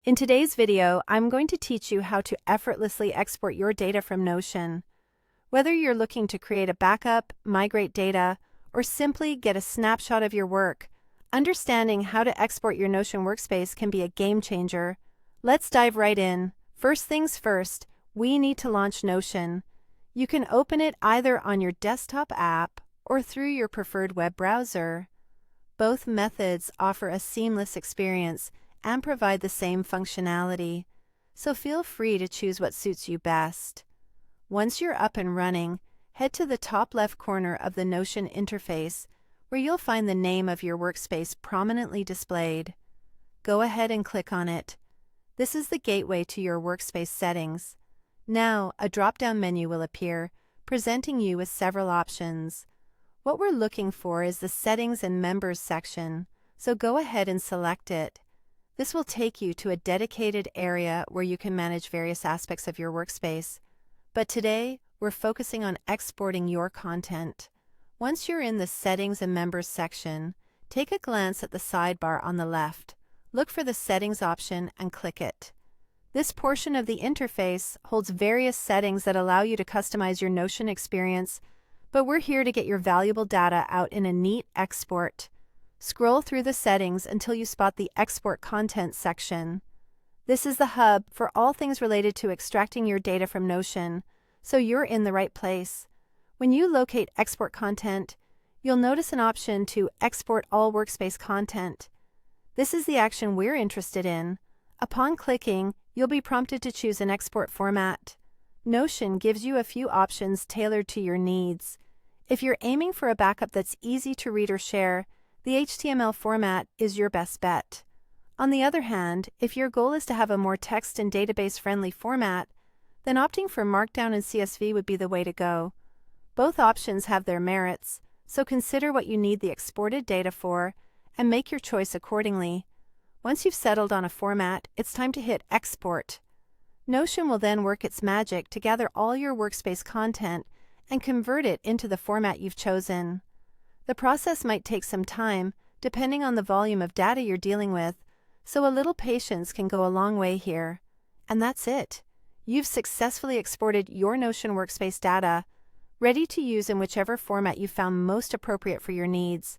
In today's video, I'm going to teach you how to effortlessly export your data from Notion. Whether you're looking to create a backup, migrate data, or simply get a snapshot of your work, understanding how to export your Notion workspace can be a game changer. Let's dive right in. First things first, we need to launch Notion. You can open it either on your desktop app or through your preferred web browser. Both methods offer a seamless experience and provide the same functionality, so feel free to choose what suits you best. Once you're up and running, head to the top left corner of the Notion interface, where you'll find the name of your workspace prominently displayed. Go ahead and click on it. This is the gateway to your workspace settings. Now, a drop-down menu will appear, presenting you with several options. What we're looking for is the Settings and Members section, so go ahead and select it. This will take you to a dedicated area where you can manage various aspects of your workspace. But today, we're focusing on exporting your content. Once you're in the Settings and Members section, take a glance at the sidebar on the left. Look for the Settings option and click it. This portion of the interface holds various settings that allow you to customize your Notion experience, but we're here to get your valuable data out in a neat export. Scroll through the settings until you spot the Export Content section. This is the hub for all things related to extracting your data from Notion, so you're in the right place. When you locate Export Content, you'll notice an option to export all workspace content. This is the action we're interested in. Upon clicking, you'll be prompted to choose an export format. Notion gives you a few options tailored to your needs. If you're aiming for a backup that's easy to read or share, the HTML format is your best bet. On the other hand, if your goal is to have a more text and database-friendly format, then opting for Markdown and CSV would be the way to go. Both options have their merits, so consider what you need the exported data for and make your choice accordingly. Once you've settled on a format, it's time to hit Export. Notion will then work its magic to gather all your workspace content and convert it into the format you've chosen. The process might take some time, depending on the volume of data you're dealing with, so a little patience can go a long way here. And that's it. You've successfully exported your Notion workspace data, ready to use in whichever format you found most appropriate for your needs.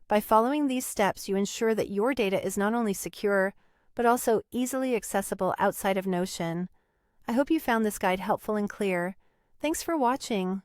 By following these steps, you ensure that your data is not only secure, but also easily accessible outside of Notion. I hope you found this guide helpful and clear. Thanks for watching.